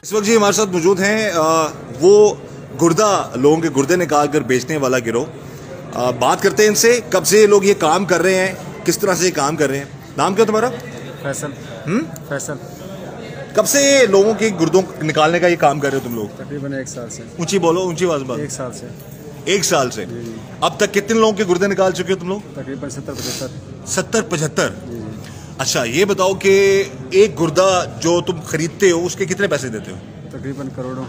इस वक्त जी हमारे साथ मौजूद हैं वो गुर्दा लोगों के गुर्दे निकाल कर बेचने वाला गिरोह। बात करते हैं इनसे, कब से ये लोग ये काम कर रहे हैं, किस तरह से ये काम कर रहे हैं। नाम क्या तुम्हारा? फैसल। फैसल। कब से ये लोगों के गुर्दों निकालने का ये काम कर रहे हो तुम लोग? तकरीबन 1 साल से। ऊंची बोलो, ऊंची आवाज में। 1 साल से। 1 साल से। अब तक कितने लोगों के गुर्दे निकाल चुके हो तुम लोग? तकरीबन 70-75। 70-75। अच्छा, ये बताओ कि एक गुर्दा जो तुम खरीदते हो उसके कितने पैसे देते हो? तकरीबन करोड़ों।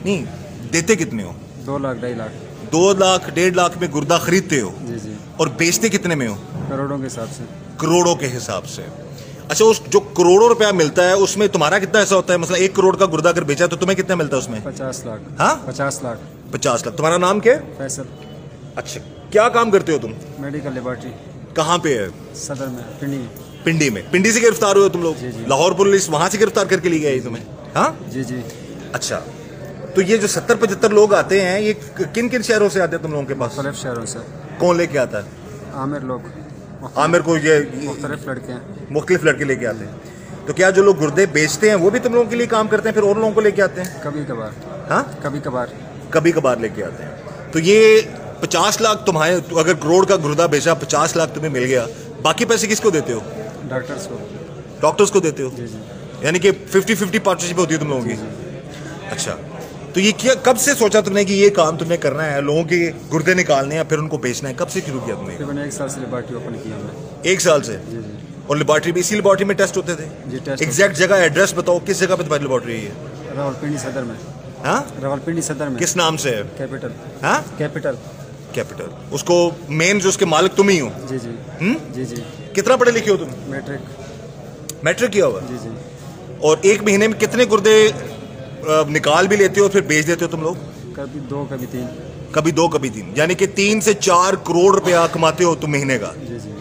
नहीं, देते कितने हो? 2 लाख 2.5 लाख। 2 लाख 1.5 लाख में गुर्दा खरीदते हो? जी जी। और बेचते कितने में हो? करोड़ों के हिसाब से। करोड़ों के हिसाब से। अच्छा, उस जो करोड़ों रुपया मिलता है उसमें तुम्हारा कितना ऐसा होता है? मतलब 1 करोड़ का गुर्दा अगर बेचा तो तुम्हें कितना मिलता है उसमें? 50 लाख। हाँ, 50 लाख। 50 लाख। तुम्हारा नाम क्या है? फैसल। अच्छा, क्या काम करते हो तुम? Medical laboratory. कहाँ पे है? सदर में, पिंडी। पिंडी में। पिंडी से गिरफ्तार हुए तुम लोग? जी जी। लाहौर पुलिस वहां से गिरफ्तार करके ले गई तुम्हें? हाँ जी जी। अच्छा, तो ये जो 70-75 लोग आते हैं, ये किन किन शहरों से आते हैं तुम लोगों के पास? मुख्तलिफ शहरों से। कौन लेके आता है? आमिर लोग। आमिर को ये मुख्तलिफ लड़के हैं। मुख्तलिफ लड़के लेके आते हैं। तो क्या जो लोग गुर्दे बेचते हैं वो भी तुम लोगों के लिए काम करते हैं, फिर और लोगों को लेके आते हैं? कभी कभार। हाँ, कभी कभार। कभी कभार लेके आते हैं। तो ये 50 लाख तुम्हारे, अगर करोड़ का गुर्दा बेचा, 50 लाख तुम्हें मिल गया, बाकी पैसे किसको देते हो? डॉक्टर्स को। डॉक्टर्स को देते हो? जी जी। यानी कि 50-50 पार्टनरशिप होती है तुम लोगों की? अच्छा, तो ये क्या, कब से सोचा तुमने कि ये काम तुम्हें करना है, लोगों के गुर्दे निकालने हैं फिर उनको बेचना है? कब से शुरू किया तुमने? तकरीबन 1 साल से लेबॉर्ट्री ओपन की हमने। 1 साल से? जी जी। और लेबॉर्ट्री भी, इसी लेबॉर्ट्री में टेस्ट होते थे? जी, टेस्ट। एग्जैक्ट जगह, एड्रेस बताओ, किस जगह पे तुम्हारी लेबॉर्ट्री है? रावलपिंडी सदर में। हाँ, रावलपिंडी सदर में। किस नाम से है? कैपिटल। हाँ, कैपिटल। कैपिटल। उसको मेन जो उसके मालिक तुम ही हो? जी जी। जी जी। कितना पढ़े लिखे हो तुम? मैट्रिक। मैट्रिक किया हुआ? जी जी। और एक महीने में कितने गुर्दे निकाल भी लेते हो फिर बेच देते हो तुम लोग? कभी 2 कभी 3। कभी 2 कभी 3, यानी कि 3 से 4 करोड़ रुपया कमाते हो तुम महीने का? जी जी।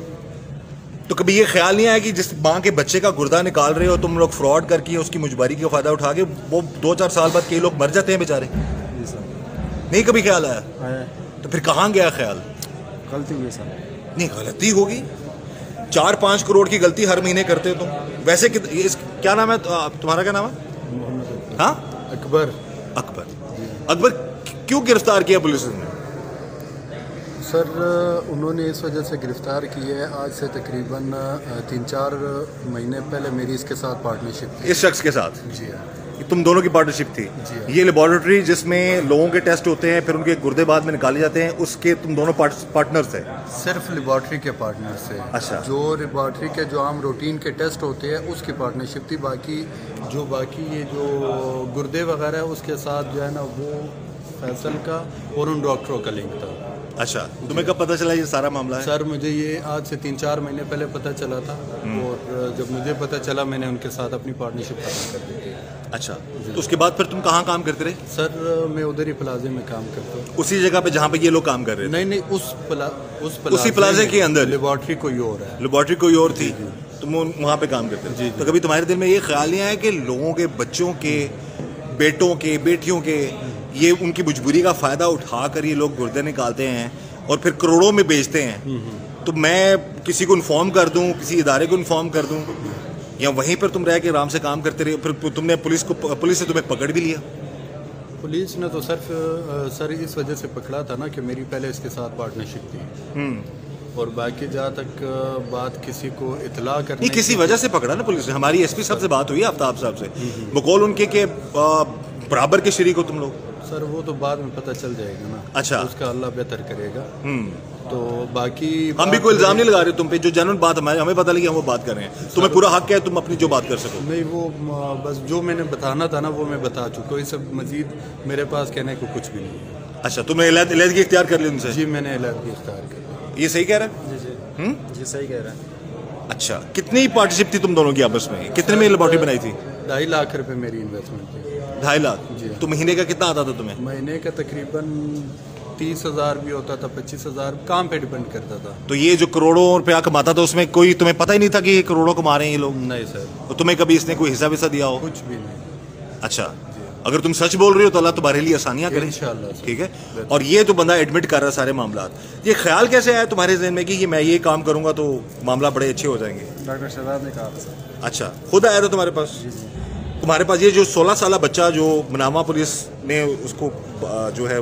तो कभी ये ख्याल नहीं आया कि जिस माँ के बच्चे का गुर्दा निकाल रहे हो तुम लोग, फ्रॉड करके उसकी मुजबारी का फायदा उठा के, वो 2-4 साल बाद कई लोग मर जाते हैं बेचारे? जी सर। नहीं कभी ख्याल आया? आया। तो फिर कहाँ गया ख्याल? गलती हुई सर। नहीं, गलती होगी। 4-5 करोड़ की गलती हर महीने करते हो तुम। वैसे क्या नाम है तुम्हारा? क्या नाम है? मोहम्मद। हाँ, अकबर। अकबर। अकबर क्यों गिरफ्तार किया पुलिस ने? सर, उन्होंने इस वजह से गिरफ्तार की है, आज से तकरीबन 3-4 महीने पहले मेरी इसके साथ पार्टनरशिप थी। इस शख्स के साथ? जी हाँ। तुम दोनों की पार्टनरशिप थी? जी हाँ। ये लेबोरेटरी जिसमें लोगों के टेस्ट होते हैं फिर उनके गुर्दे बाद में निकाले जाते हैं, उसके तुम दोनों पार्टनर्स थे? सिर्फ लेबॉर्ट्री के पार्टनर से। अच्छा। जो लेबॉर्ट्री के जो आम रूटीन के टेस्ट होते हैं उसकी पार्टनरशिप थी। बाकी ये जो गुर्दे वगैरह है उसके साथ जो है ना, वो फैसल का और उन डॉक्टरों का लिंक था। अच्छा, तुम्हें कब पता चला ये सारा मामला है? सर, मुझे ये आज से 3-4 महीने पहले पता चला था, और जब मुझे पता चला मैंने उनके साथ अपनी पार्टनरशिप खत्म कर दी थी। अच्छा, तो उसके बाद फिर तुम कहाँ काम करते रहे? सर, मैं उधर ही प्लाजे में काम करता हूँ। उसी जगह पे जहाँ पे ये लोग काम कर रहे थे? नहीं, उसी प्लाजे के अंदर? लेबॉर्ट्री कोई और है। लेबॉर्ट्री कोई और थी, तुम वहाँ पे काम करते थे? तो कभी तुम्हारे दिल में ये ख्याल नहीं आया कि लोगों के बच्चों के, बेटों के, बेटियों के, ये उनकी मजबूरी का फायदा उठाकर ये लोग गुर्दे निकालते हैं और फिर करोड़ों में बेचते हैं, तो मैं किसी को इन्फॉर्म कर दूं, किसी इदारे को इन्फॉर्म कर दूं, या वहीं पर तुम रह के आराम से काम करते रहे? फिर तुमने पुलिस से तुम्हें पकड़ भी लिया? पुलिस ने तो सर इस वजह से पकड़ा था ना कि मेरी पहले इसके साथ पार्टनरशिप थी, और बाकी जहाँ तक बात किसी को इतला करने, किसी वजह से पकड़ा ना पुलिस ने। हमारी एसपी साहब से बात हुई, आफ्ताब साहब से, बकौल उनके के बराबर के शरीक हो तुम लोग? सर, वो तो बाद में पता चल जाएगा ना। अच्छा, उसका अल्लाह बेहतर करेगा। तो बाकी हम भी कोई इल्जाम नहीं लगा रहे तुम पे, जो जनरल बात हमें पता लगी हम वो बात कर रहे हैं। तुम्हें पूरा हक है, तुम अपनी जो बात कर सको। नहीं, वो बस जो मैंने बताना था ना वो मैं बता चुका हूँ। इस सब मजीद मेरे पास कहने को कुछ भी नहीं है। अच्छा, तुमने इलादगी इख्तियार कर ली उनसे? जी, मैंने इलादगी इख्तियार कर ली। ये सही कह रहा है? जी जी। जी, सही कह रहा है। अच्छा, कितनी पार्टनरशिप थी तुम दोनों की आपस में? कितने में लेबॉर्ट्री बनाई थी? 2.5 लाख रुपए मेरी इन्वेस्टमेंट थी। 2.5 लाख? जी। तो महीने का कितना आता था तुम्हें? महीने का तकरीबन 30,000 भी होता था, 25,000, काम पे डिपेंड करता था। तो ये जो करोड़ों रुपया कमाता था उसमें कोई तुम्हें पता ही नहीं था कि ये करोड़ों कमा रहे हैं ये लोग? नहीं सर। तो तुम्हें कभी इसने कोई हिस्सा विस्सा दिया हो? कुछ भी नहीं। अच्छा, अगर तुम सच बोल रहे हो तो अल्लाह तुम्हारे लिए आसानियां करे इंशाल्लाह। ठीक है। और ये तो बंदा एडमिट कर रहा है सारे मामला, ये ख्याल कैसे आया तुम्हारे जहन में कि ये मैं ये काम करूंगा तो मामला बड़े अच्छे हो जाएंगे? डॉक्टर शहजाद ने कहा था। अच्छा, खुद आया था तुम्हारे पास? तुम्हारे पास ये जो 16 साल बच्चा जो मनामा पुलिस ने उसको जो है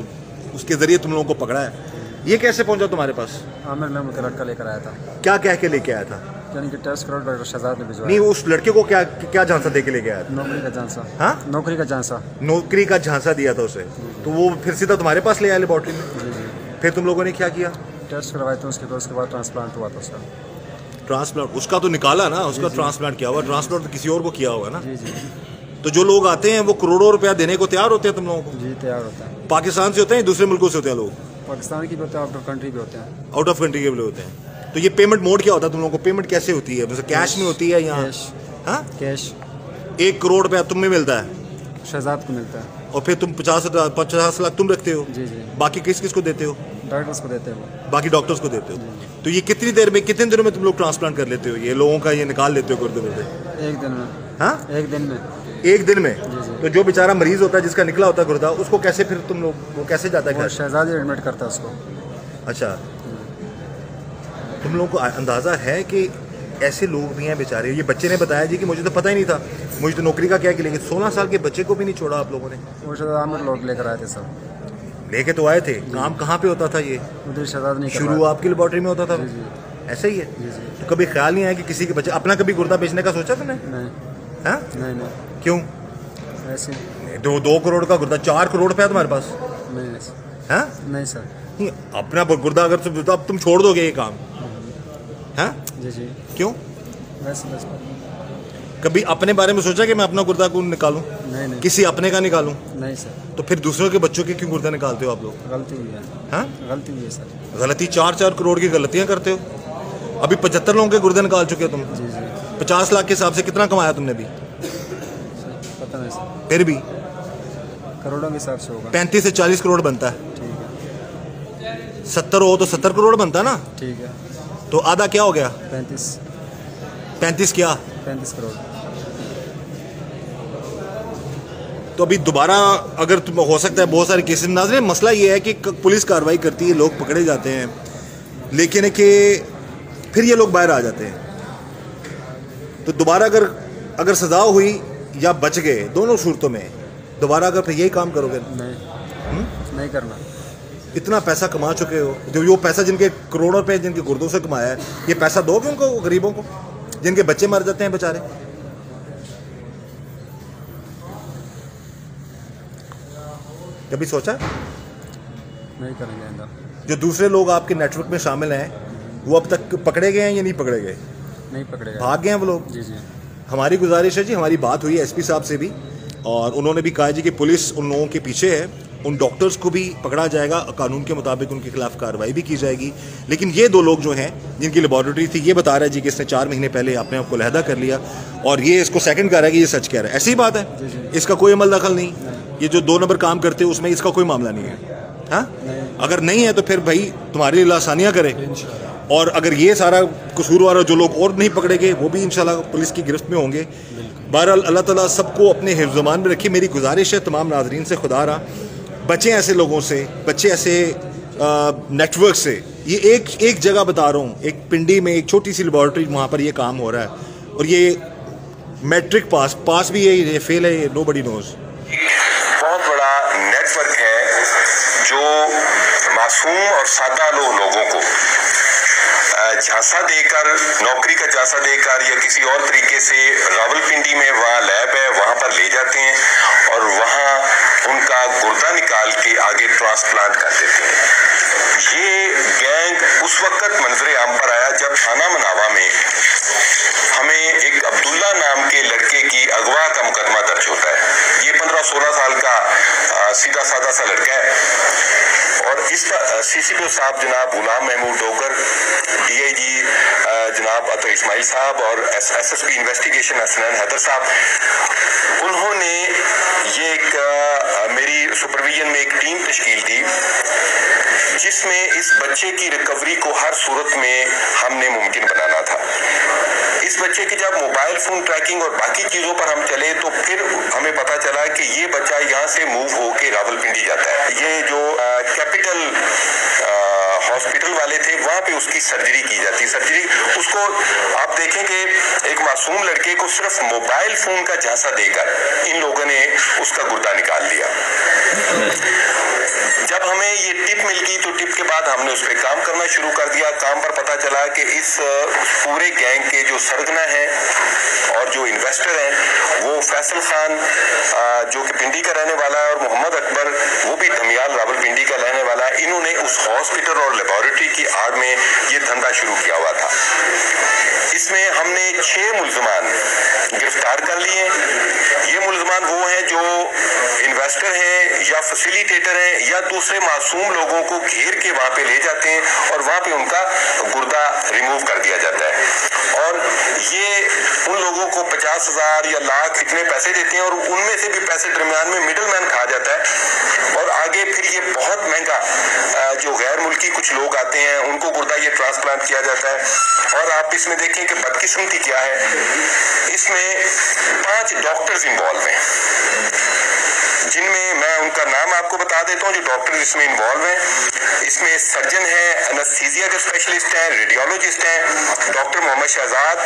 उसके ज़रिए तुम लोगों को पकड़ा है, ये कैसे पहुंचा तुम्हारे पास? आमिर नाम का लड़का लेकर आया था। क्या कह के लेके आया था? यानी कि टेस्ट करो, डॉक्टर शहजाद ने भिजवाया। नहीं, उस लड़के को क्या क्या झांसा दे के लेके आया था? नौकरी का झांसा। हाँ, नौकरी का झांसा। नौकरी का झांसा दिया था उसे, तो वो फिर सीधा तुम्हारे पास ले आया लेबॉर्ट्री में। जी जी। फिर तुम लोगों ने क्या किया? टेस्ट करवाए थे उसके बाद ट्रांसप्लांट हुआ था उसका। ट्रांसप्लांट उसका तो निकाला ना, उसका ट्रांसप्लांट किया हुआ, ट्रांसप्लांट तो किसी और को किया हुआ ना। जी जी। तो जो लोग आते हैं वो करोड़ों रुपया देने को तैयार होते हैं तुम लोगों को? जी तैयार होता है। पाकिस्तान से होते हैं, दूसरे मुल्कों से होते हैं लोग? पाकिस्तान की भी होते हैं, आउट ऑफ कंट्री भी होते हैं। आउट ऑफ कंट्री के भी होते हैं। तो ये पेमेंट मोड क्या होता है तुम लोगों को? पेमेंट कैसे होती है? जैसे कैश में होती है या कैश? हाँ, कैश। 1 करोड़ रुपया तुम में मिलता है शहजाद को मिलता है। और फिर तुम 50 लाख तुम रखते हो? जी जी। बाकी किस किस को देते हो? डॉक्टर्स को देते हैं वो। बाकी डॉक्टर्स को देते हो। तो ये कितनी देर में, कितने दिनों में तुम लोग ट्रांसप्लांट कर लेते हो? ये लोगों का ये निकाल लेते हो गुर्दे गुर्दे? 1 दिन में। हाँ, 1 दिन में। 1 दिन में? जी जी। तो जो बेचारा मरीज होता है जिसका निकला होता है गुर्दा, उसको कैसे फिर तुम लोग, वो कैसे जाता है वो घर? शहजाद ही एडमिट करता है उसको। अच्छा, तुम लोगों को अंदाज़ा है कि ऐसे लोग भी हैं बेचारे? ये बच्चे ने बताया जी कि मुझे तो पता ही नहीं था, मुझे तो नौकरी का क्या कि, लेकिन 16 साल के बच्चे को भी नहीं छोड़ा आप लोगों ने? वो शहजाद आमिर लोग लेकर आए थे सब। लेके तो आए थे, काम कहाँ पे होता था ये? उधर शहजाद नहीं शुरू आपकी लेबॉर्ट्री में होता था? जी जी। ऐसा ही है? जी जी। तो कभी ख्याल नहीं आया कि किसी के बच्चे, अपना कभी गुर्दा बेचने का सोचा तुमने? नहीं हाँ? नहीं नहीं। क्यों? ऐसे 2 करोड़ का गुर्दा, 4 करोड़ रुपया तुम्हारे पास? नहीं नहीं। हाँ? नहीं सर। नहीं, अपना गुर्दा अगर तो अब तुम छोड़ दोगे ये काम? हाँ? जी जी। क्यों? वैसे बस। कभी अपने बारे में सोचा कि मैं अपना गुर्दा क्यों निकालूं? नहीं नहीं। किसी अपने का निकालूं? नहीं सर। तो फिर दूसरों के बच्चों के क्यों गुर्दा निकालते हो आप लोग? गलती हुई है। हाँ? गलती हुई है सर। गलती? 4 करोड़ की गलतियां करते हो। अभी 75 लोगों के गुर्दे निकाल चुके हो तुम। जी जी। 50 लाख के हिसाब से कितना कमाया तुमने भी? पता नहीं सर। फिर भी करोड़ों के हिसाब से होगा। 35 से 40 करोड़ बनता है। ठीक है। 70 हो तो 70 करोड़ बनता ना? ठीक है। तो आधा क्या हो गया? 35 क्या? 35 करोड़। तो अभी दोबारा अगर तुम, हो सकता है बहुत सारे केसेस नाज़रीन, मसला ये है कि पुलिस कार्रवाई करती है, लोग पकड़े जाते हैं, लेकिन कि फिर ये लोग बाहर आ जाते हैं। तो दोबारा अगर सज़ा हुई या बच गए, दोनों सूरतों में दोबारा अगर फिर यही काम करोगे? नहीं नहीं करना। इतना पैसा कमा चुके हो, जो पैसा जिनके करोड़ों रुपए जिनके गुर्दों से कमाया है, ये पैसा दोगे उनको, गरीबों को जिनके बच्चे मर जाते हैं बेचारे? कभी सोचा? नहीं करेंगे आइंदा। जो दूसरे लोग आपके नेटवर्क में शामिल हैं, वो अब तक पकड़े गए हैं या नहीं पकड़े गए? नहीं पकड़ेगा। भाग गए हैं वो लोग? जी जी। हमारी गुजारिश है जी, हमारी बात हुई एसपी साहब से भी, और उन्होंने भी कहा जी कि पुलिस उन लोगों के पीछे है, उन डॉक्टर्स को भी पकड़ा जाएगा, कानून के मुताबिक उनके खिलाफ कार्रवाई भी की जाएगी। लेकिन ये 2 लोग जो हैं जिनकी लेबॉर्ट्री थी, ये बता रहा है जी कि इसने 4 महीने पहले अपने आप को अलहदा कर लिया, और ये इसको सेकंड कह रहा है कि ये सच कह रहा है। ऐसी बात है, इसका कोई अमल दखल नहीं। ये जो 2 नंबर काम करते हैं उसमें इसका कोई मामला नहीं है। हाँ, अगर नहीं है तो फिर भाई तुम्हारे लिए आसानियाँ करे, और अगर ये सारा कसूरवार जो लोग और नहीं पकड़े गए वो भी इंशाल्लाह पुलिस की गिरफ्त में होंगे। बहरहाल अल्लाह ताला सबको अपने हिफ्ज़-ओ-मान में रखे। मेरी गुजारिश है तमाम नाजरीन से, खुदा रहा बचें ऐसे लोगों से, बच्चे ऐसे नेटवर्क से। ये एक जगह बता रहा हूँ, एक पिंडी में एक छोटी सी लेबॉर्ट्री, वहाँ पर ये काम हो रहा है, और ये मैट्रिक पास भी है, ये फेल है, ये नोबडी नोज़। बहुत बड़ा नेटवर्क है जो मासूम और सादा लोगों को झांसा देकर, नौकरी का झांसा देकर या किसी और तरीके से रावलपिंडी में वहाँ लैब है, वहाँ पर ले जाते हैं और वहाँ उनका गुर्दा निकाल के आगे ट्रांसप्लांट कर देते हैं। ये गैंग उस वक्त मंजरे आम पर आया जब थाना मनावा में हमें एक अब्दुल्ला नाम के लड़के की अगवा का मुकदमा दर्ज होता है। ये 15-16 साल का सीधा साधा सा लड़का है, और इस पर सीसीपी साहब जनाब गुलाम महमूद डोगर, डीआईजी जनाब अतर इस्माइल साहब और एसएसपी इन्वेस्टिगेशन हसनैन हैदर साहब, उन्होंने ये एक मेरी सुपरविजन में एक टीम तश्कील दी जिसमें इस बच्चे की रिकवरी को हर सूरत में हमने मुमकिन बनाना था। इस बच्चे की जब मोबाइल फोन ट्रैकिंग और बाकी चीजों पर हम चले तो फिर हमें पता चला कि ये बच्चा यहाँ से मूव होके रावलपिंडी जाता है। ये जो कैपिटल हॉस्पिटल वाले थे वहाँ पे उसकी सर्जरी की जाती है। सर्जरी उसको आप देखें कि एक मासूम लड़के को सिर्फ मोबाइल फोन का झांसा देकर इन लोगों ने उसका गुर्दा निकाल लिया। जब हमें ये टिप मिल गई तो टिप के बाद हमने उस पर काम करना शुरू कर दिया। काम पर पता चला कि इस पूरे गैंग के जो सरगना हैं और जो इन्वेस्टर हैं वो फैसल खान जो कि पिंडी का रहने वाला है और मोहम्मद अकबर वो भी धमियाल रावलपिंडी का रहने वाला है। इन्होंने उस हॉस्पिटल और लेबोरेटरी की आड़ में ये धंधा शुरू किया हुआ था। इसमें हमने 6 मुल्जमान गिरफ्तार कर लिए। ये मुल्जमान वो हैं जो इन्वेस्टर हैं या फैसिलिटेटर हैं या दूसरे मासूम लोगों को घेर के वहां पे ले जाते हैं और वहां पे उनका गुर्दा रिमूव कर दिया जाता है। और ये उन लोगों को 50,000 या लाख इतने पैसे देते हैं और उनमें से भी पैसे दरमियान में मिडल मैन खा जाता है और आगे फिर ये बहुत महंगा जो गैर मुल्की कुछ लोग आते हैं उनको गुर्दा ये ट्रांसप्लांट किया जाता है। और आप इसमें देखें कि बदकिस्मती क्या है, इसमें 5 डॉक्टर्स इन्वॉल्व हैं जिनमें मैं उनका नाम आपको बता देता हूं जो डॉक्टर इसमें इन्वॉल्व हैं। इसमें सर्जन है, एनेस्थीसिया के स्पेशलिस्ट हैं, रेडियोलॉजिस्ट हैं, doctor Mohammad Shahzad,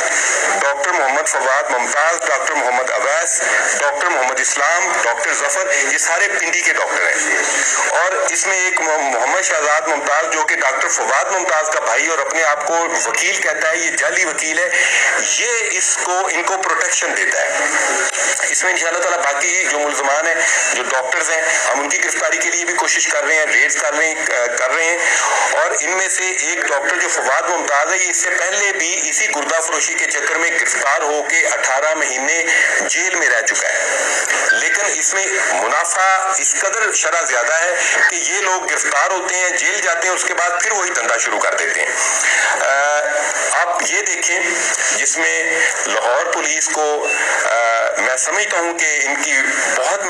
doctor Mohammad Fawad Mumtaz, doctor Mohammad Awais, doctor Mohammad Islam, doctor Zafar, ये सारे पिंडी के डॉक्टर हैं। और इसमें एक मोहम्मद शहजाद मुमताज जो कि डॉक्टर फवाद मुमताज का भाई और अपने आप को वकील कहता है, ये जाली वकील है, ये इनको प्रोटेक्शन देता है। इसमें इंशाअल्लाह ताला बाकी जो मुल्जमान हैं जो डॉक्टर्स हैं हम उनकी गिरफ्तारी के लिए भी कोशिश कर रहे हैं, रेड्स कर रहे हैं। और इनमें से एक डॉक्टर जो फवाद मुमताज है ये इससे पहले भी इसी गुर्दा फरोशी के चक्कर में गिरफ्तार होकर 18 महीने जेल में रह चुका है। लेकिन इसमें मुनाफा इस कदर शरह ज्यादा है कि ये लोग गिरफ्तार होते हैं, जेल जाते हैं, उसके बाद फिर वही धंधा शुरू कर देते हैं। आप ये देखें जिसमें लाहौर पुलिस को मैं समझता हूं कि इनकी बहुत